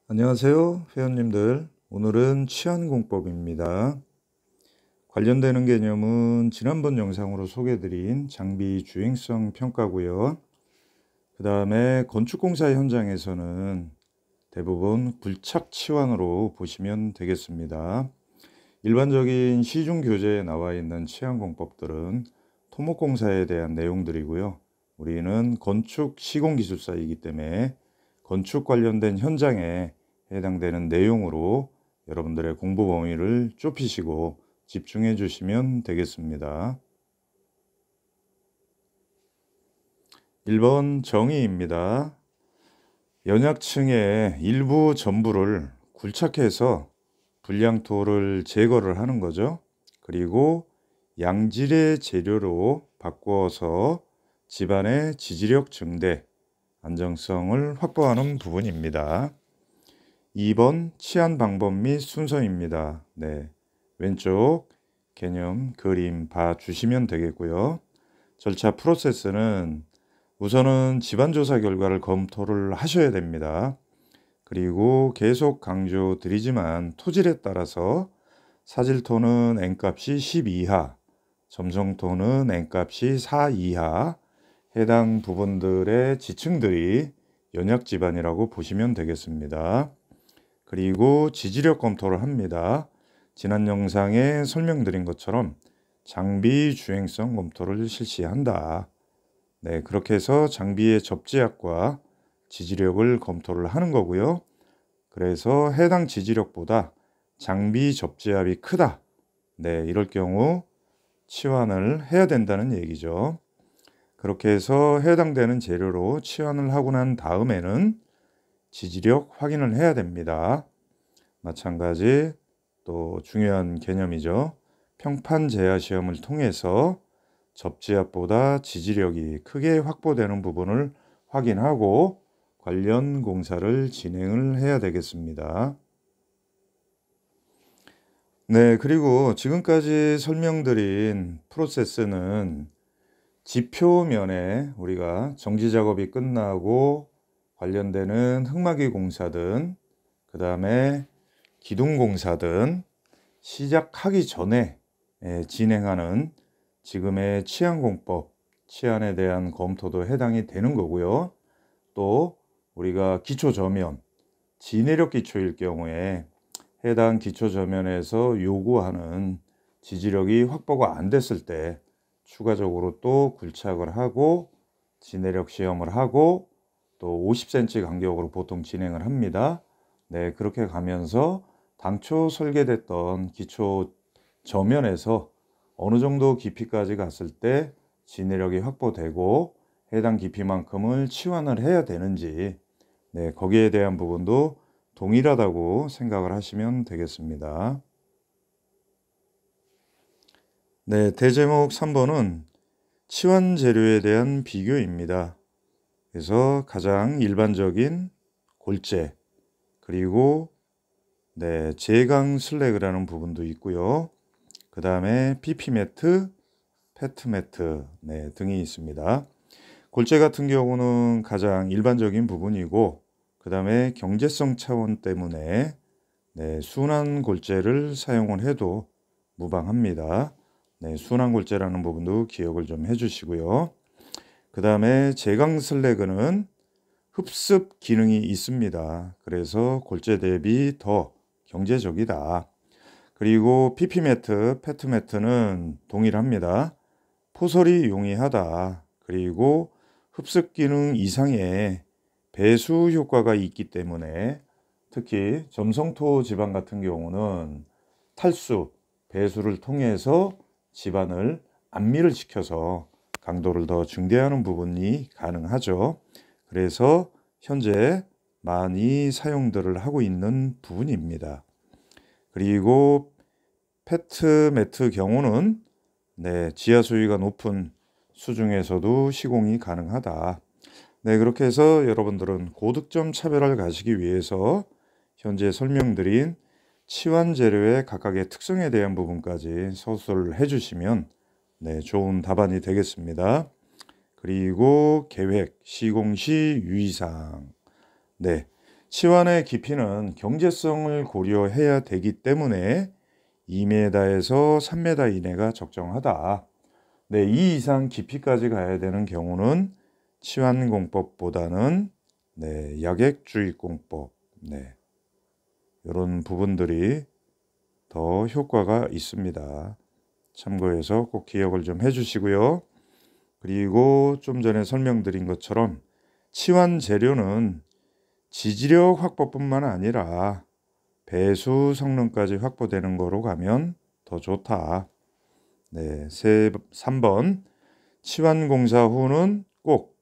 안녕하세요, 회원님들. 오늘은 치안공법입니다. 관련되는 개념은 지난번 영상으로 소개해드린 장비 주행성 평가고요. 그 다음에 건축공사 현장에서는 대부분 굴착 치환으로 보시면 되겠습니다. 일반적인 시중 교재에 나와 있는 치안공법들은 토목공사에 대한 내용들이고요. 우리는 건축 시공기술사이기 때문에 건축 관련된 현장에 해당되는 내용으로 여러분들의 공부 범위를 좁히시고 집중해 주시면 되겠습니다. 1번 정의입니다. 연약층의 일부 전부를 굴착해서 불량토를 제거를 하는 거죠. 그리고 양질의 재료로 바꾸어서 집안의 지지력 증대, 안정성을 확보하는 부분입니다. 2번 치안 방법 및 순서입니다. 왼쪽 개념 그림 봐주시면 되겠고요. 절차 프로세스는 우선은 집안조사 결과를 검토를 하셔야 됩니다. 그리고 계속 강조 드리지만 토질에 따라서 사질토는 N값이 10 이하, 점성토는 N값이 4 이하, 해당 부분들의 지층들이 연약 집안이라고 보시면 되겠습니다. 그리고 지지력 검토를 합니다. 지난 영상에 설명드린 것처럼 장비 주행성 검토를 실시한다. 그렇게 해서 장비의 접지압과 지지력을 검토를 하는 거고요. 그래서 해당 지지력보다 장비 접지압이 크다. 이럴 경우 치환을 해야 된다는 얘기죠. 그렇게 해서 해당되는 재료로 치환을 하고 난 다음에는 지지력 확인을 해야 됩니다. 마찬가지 또 중요한 개념이죠. 평판 제하 시험을 통해서 접지압보다 지지력이 크게 확보되는 부분을 확인하고 관련 공사를 진행을 해야 되겠습니다. 그리고 지금까지 설명드린 프로세스는 지표면에 우리가 정지 작업이 끝나고 관련되는 흙막이 공사든 그 다음에 기둥 공사든 시작하기 전에 진행하는 지금의 치안공법, 치안에 대한 검토도 해당이 되는 거고요. 또 우리가 기초저면, 지내력 기초일 경우에 해당 기초저면에서 요구하는 지지력이 확보가 안 됐을 때 추가적으로 또 굴착을 하고 지내력 시험을 하고 또 50cm 간격으로 보통 진행을 합니다. 그렇게 가면서 당초 설계됐던 기초 저면에서 어느 정도 깊이까지 갔을 때 지내력이 확보되고 해당 깊이만큼을 치환을 해야 되는지 거기에 대한 부분도 동일하다고 생각을 하시면 되겠습니다. 대제목 3번은 치환 재료에 대한 비교입니다. 그래서 가장 일반적인 골재 그리고 제강 슬래그라는 부분도 있고요. 그 다음에 PP 매트, 페트 매트 등이 있습니다. 골재 같은 경우는 가장 일반적인 부분이고 그 다음에 경제성 차원 때문에 순환 골재를 사용을 해도 무방합니다. 순환 골재라는 부분도 기억을 좀 해주시고요. 그 다음에 제강 슬래그는 흡습 기능이 있습니다. 그래서 골재 대비 더 경제적이다. 그리고 PP 매트, 페트 매트는 동일합니다. 포설이 용이하다. 그리고 흡습 기능 이상의 배수 효과가 있기 때문에 특히 점성토 집안 같은 경우는 탈수, 배수를 통해서 집안을 안미를 시켜서 강도를 더 증대하는 부분이 가능하죠. 그래서 현재 많이 사용들을 하고 있는 부분입니다. 그리고 페트 매트 경우는 지하 수위가 높은 수중에서도 시공이 가능하다. 그렇게 해서 여러분들은 고득점 차별화를 가시기 위해서 현재 설명드린 치환 재료의 각각의 특성에 대한 부분까지 서술을 해주시면 좋은 답안이 되겠습니다. 그리고 계획, 시공 시 유의사항. 치환의 깊이는 경제성을 고려해야 되기 때문에 2m에서 3m 이내가 적정하다. 네, 이 이상 깊이까지 가야 되는 경우는 치환공법보다는 약액주입공법, 이런 부분들이 더 효과가 있습니다. 참고해서 꼭 기억을 좀 해주시고요. 그리고 좀 전에 설명드린 것처럼 치환 재료는 지지력 확보뿐만 아니라 배수 성능까지 확보되는 거로 가면 더 좋다. 3번 치환 공사 후는 꼭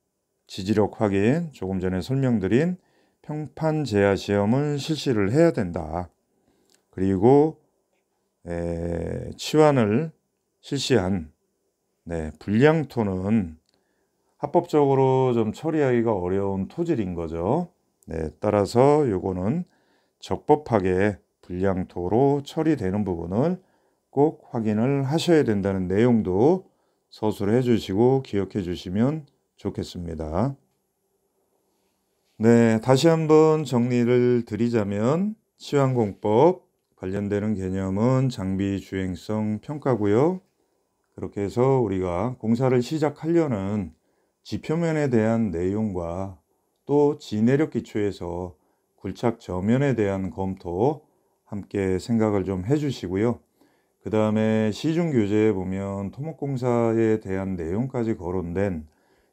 지지력 확인, 조금 전에 설명드린 평판 제하 시험을 실시를 해야 된다. 그리고 치환을 실시한 불량토는 합법적으로 좀 처리하기가 어려운 토질인 거죠. 따라서 요거는 적법하게 불량토로 처리되는 부분을 꼭 확인을 하셔야 된다는 내용도 서술해 주시고 기억해 주시면 좋겠습니다. 다시 한번 정리를 드리자면 치환공법 관련되는 개념은 장비 주행성 평가고요. 그렇게 해서 우리가 공사를 시작하려는 지표면에 대한 내용과 또 지내력 기초에서 굴착 저면에 대한 검토 함께 생각을 좀 해주시고요. 그 다음에 시중교재에 보면 토목공사에 대한 내용까지 거론된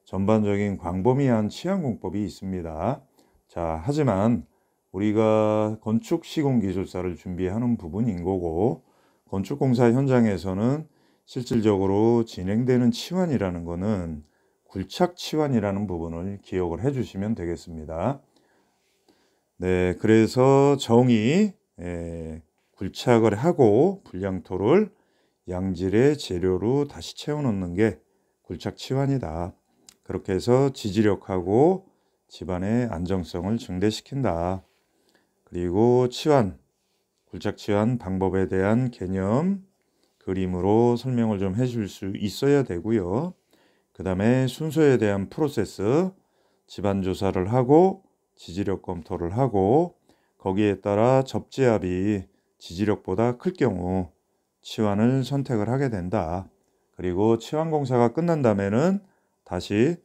전반적인 광범위한 치환공법이 있습니다. 자, 하지만 우리가 건축시공기술사를 준비하는 부분인 거고, 건축공사 현장에서는 실질적으로 진행되는 치환이라는 것은 굴착 치환이라는 부분을 기억을 해 주시면 되겠습니다. 그래서 정의 굴착을 하고 불량토를 양질의 재료로 다시 채워넣는 게 굴착 치환이다. 그렇게 해서 지지력하고 집안의 안정성을 증대시킨다. 그리고 치환, 굴착 치환 방법에 대한 개념, 그림으로 설명을 좀 해줄 수 있어야 되고요. 그 다음에 순서에 대한 프로세스, 집안 조사를 하고 지지력 검토를 하고 거기에 따라 접지압이 지지력보다 클 경우 치환을 선택을 하게 된다. 그리고 치환 공사가 끝난 다음에는 다시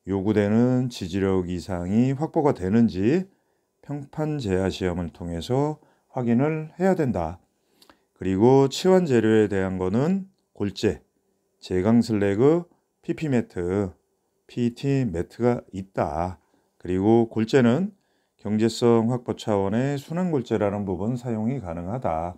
요구되는 지지력 이상이 확보가 되는지 평판 제하 시험을 통해서 확인을 해야 된다. 그리고 치환 재료에 대한 거는 골재, 제강 슬래그, PP 매트, PET 매트가 있다. 그리고 골재는 경제성 확보 차원의 순환골재라는 부분 사용이 가능하다.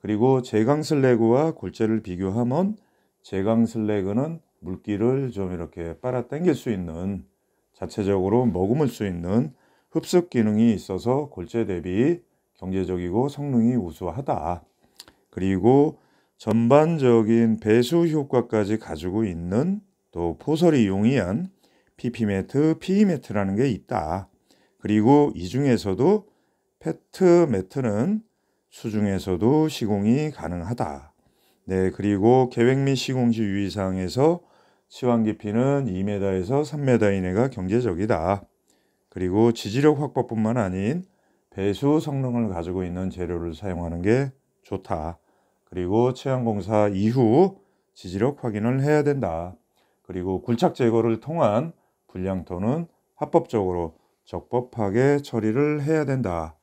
그리고 제강 슬래그와 골재를 비교하면 제강 슬래그는 물기를 좀 이렇게 빨아 당길 수 있는, 자체적으로 머금을 수 있는 흡습 기능이 있어서 골재 대비 경제적이고 성능이 우수하다. 그리고 전반적인 배수 효과까지 가지고 있는 또 포설이 용이한 PP 매트, PE 매트라는 게 있다. 그리고 이 중에서도 페트 매트는 수중에서도 시공이 가능하다. 그리고 계획 및 시공시 유의사항에서 치환 깊이는 2m에서 3m 이내가 경제적이다. 그리고 지지력 확보뿐만 아닌 배수 성능을 가지고 있는 재료를 사용하는 게 좋다. 그리고 치환 공사 이후 지지력 확인을 해야 된다. 그리고 굴착 제거를 통한 불량토는 합법적으로 적법하게 처리를 해야 된다.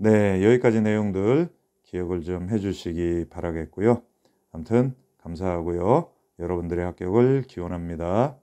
여기까지 내용들 기억을 좀 해주시기 바라겠고요. 아무튼 감사하고요. 여러분들의 합격을 기원합니다.